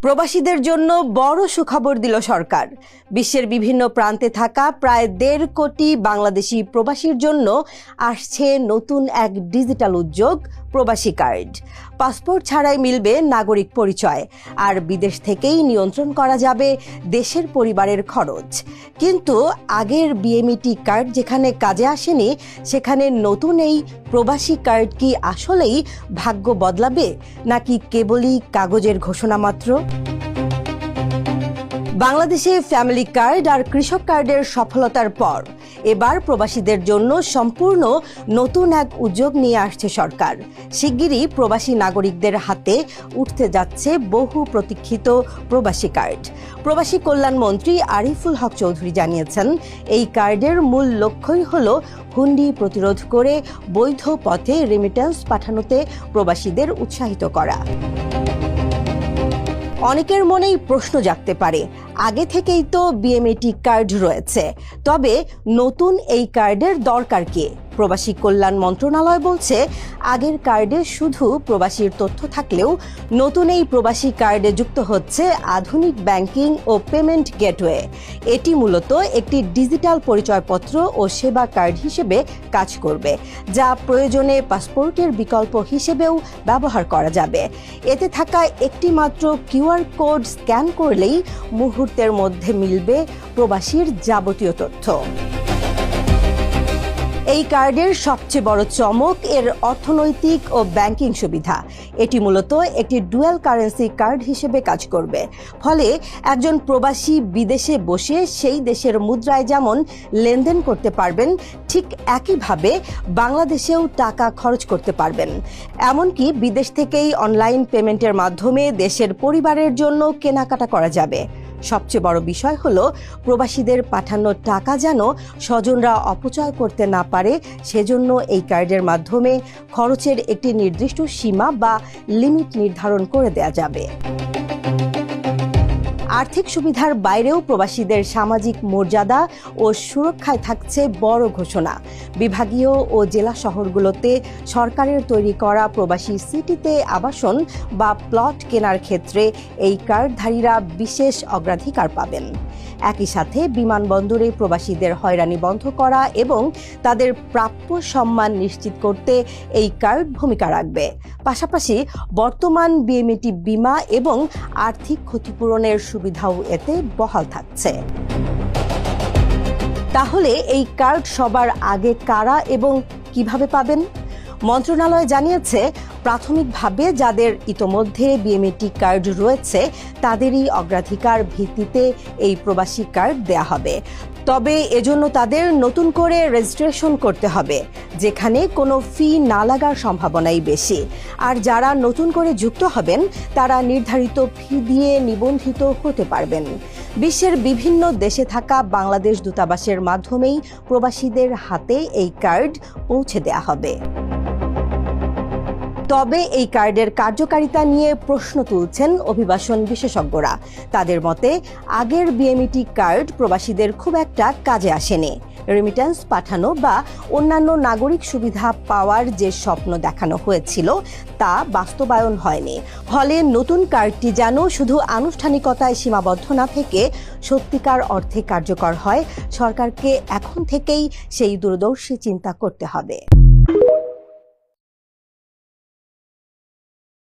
প্রবাসীদের জন্য বড় সুখবর দিল সরকার। বিশ্বের বিভিন্ন প্রান্তে থাকা প্রায় ১.৫ কোটি বাংলাদেশি প্রবাসীর জন্য আসছে নতুন এক ডিজিটাল উদ্যোগ, প্রবাসী কার্ড। পাসপোর্ট ছাড়াই মিলবে নাগরিক পরিচয়, আর বিদেশ থেকেই নিয়ন্ত্রণ করা যাবে দেশের পরিবারের খরচ। কিন্তু আগের বিএমইটি কার্ড যেখানে কাজে আসেনি, সেখানে নতুন এই প্রবাসী কার্ড কি আসলেই ভাগ্য বদলাবে, নাকি কেবলই কাগজের ঘোষণা মাত্র? বাংলাদেশে ফ্যামিলি কার্ড আর কৃষক কার্ডের সফলতার পর এবার প্রবাসীদের জন্য সম্পূর্ণ নতুন এক উদ্যোগ নিয়ে আসছে সরকার। শিগগিরই প্রবাসী নাগরিকদের হাতে উঠতে যাচ্ছে বহু প্রতীক্ষিত প্রবাসী কার্ড। প্রবাসী কল্যাণ মন্ত্রী আরিফুল হক চৌধুরী জানিয়েছেন, এই কার্ডের মূল লক্ষ্যই হল হুন্ডি প্রতিরোধ করে বৈধ পথে রেমিটেন্স পাঠানোতে প্রবাসীদের উৎসাহিত করা। অনেকের মনেই প্রশ্ন জাগতে পারে, আগে থেকেই তো বিএমইটি কার্ড রয়েছে, তবে নতুন এই কার্ডের দরকার কি? প্রবাসী কল্যাণ মন্ত্রণালয় বলছে, আগের কার্ডে শুধু প্রবাসীর তথ্য থাকলেও নতুন এই প্রবাসী কার্ডে যুক্ত হচ্ছে আধুনিক ব্যাংকিং ও পেমেন্ট গেটওয়ে। এটি মূলত একটি ডিজিটাল পরিচয়পত্র ও সেবা কার্ড হিসেবে কাজ করবে, যা প্রয়োজনে পাসপোর্টের বিকল্প হিসেবেও ব্যবহার করা যাবে। এতে থাকা একটি মাত্র কিউআর কোড স্ক্যান করলেই মুহূর্তের মধ্যে মিলবে প্রবাসীর যাবতীয় তথ্য। এই কার্ডের সবচেয়ে বড় চমক এর অর্থনৈতিক ও ব্যাংকিং সুবিধা। এটি মূলত একটি ডুয়াল কারেন্সি কার্ড হিসেবে কাজ করবে। ফলে একজন প্রবাসী বিদেশে বসে সেই দেশের মুদ্রায় যেমন লেনদেন করতে পারবেন, ঠিক একইভাবে বাংলাদেশেও টাকা খরচ করতে পারবেন। এমনকি বিদেশ থেকেই অনলাইন পেমেন্টের মাধ্যমে দেশের পরিবারের জন্য কেনাকাটা করা যাবে। সবচেয়ে বড় বিষয় হলো, প্রবাসীদের পাঠানো টাকা যেন স্বজনরা অপচয় করতে না পারে, সেজন্য এই কার্ডের মাধ্যমে খরচের একটি নির্দিষ্ট সীমা বা লিমিট নির্ধারণ করে দেয়া যাবে। আর্থিক সুবিধার বাইরেও প্রবাসীদের সামাজিক মর্যাদা ও সুরক্ষায় থাকছে বড় ঘোষণা। বিভাগীয় ও জেলা শহরগুলোতে সরকারের তৈরি করা প্রবাসী সিটিতে আবাসন বা প্লট কেনার ক্ষেত্রে এই কার্ডধারীরা বিশেষ অগ্রাধিকার পাবেন। একই সাথে বিমানবন্দরে প্রবাসীদের হয়রানি বন্ধ করা এবং তাদের প্রাপ্য সম্মান নিশ্চিত করতে এই কার্ড ভূমিকা রাখবে। পাশাপাশি বর্তমান বিএমইটি বীমা এবং আর্থিক ক্ষতিপূরণের সুবিধাও এতে বহাল থাকছে। তাহলে এই কার্ড সবার আগে কারা এবং কিভাবে পাবেন? মন্ত্রণালয় জানিয়েছে, প্রাথমিকভাবে যাদের ইতোমধ্যে বিএমইটি কার্ড রয়েছে তাদেরই অগ্রাধিকার ভিত্তিতে এই প্রবাসী কার্ড দেয়া হবে। তবে এজন্য তাদের নতুন করে রেজিস্ট্রেশন করতে হবে, যেখানে কোনো ফি না লাগার সম্ভাবনাই বেশি। আর যারা নতুন করে যুক্ত হবেন তারা নির্ধারিত ফি দিয়ে নিবন্ধিত হতে পারবেন। বিশ্বের বিভিন্ন দেশে থাকা বাংলাদেশ দূতাবাসের মাধ্যমেই প্রবাসীদের হাতে এই কার্ড পৌঁছে দেয়া হবে। তবে এই কার্ডের কার্যকারিতা নিয়ে প্রশ্ন তুলছেন অভিবাসন বিশেষজ্ঞরা। তাদের মতে, আগের বিএমইটি কার্ড প্রবাসীদের খুব একটা কাজে আসেনি। রেমিটেন্স পাঠানো বা অন্যান্য নাগরিক সুবিধা পাওয়ার যে স্বপ্ন দেখানো হয়েছিল তা বাস্তবায়ন হয়নি। ফলে নতুন কার্ডটি যেন শুধু আনুষ্ঠানিকতায় সীমাবদ্ধ না থেকে সত্যিকার অর্থে কার্যকর হয়, সরকারকে এখন থেকেই সেই দূরদর্শী চিন্তা করতে হবে।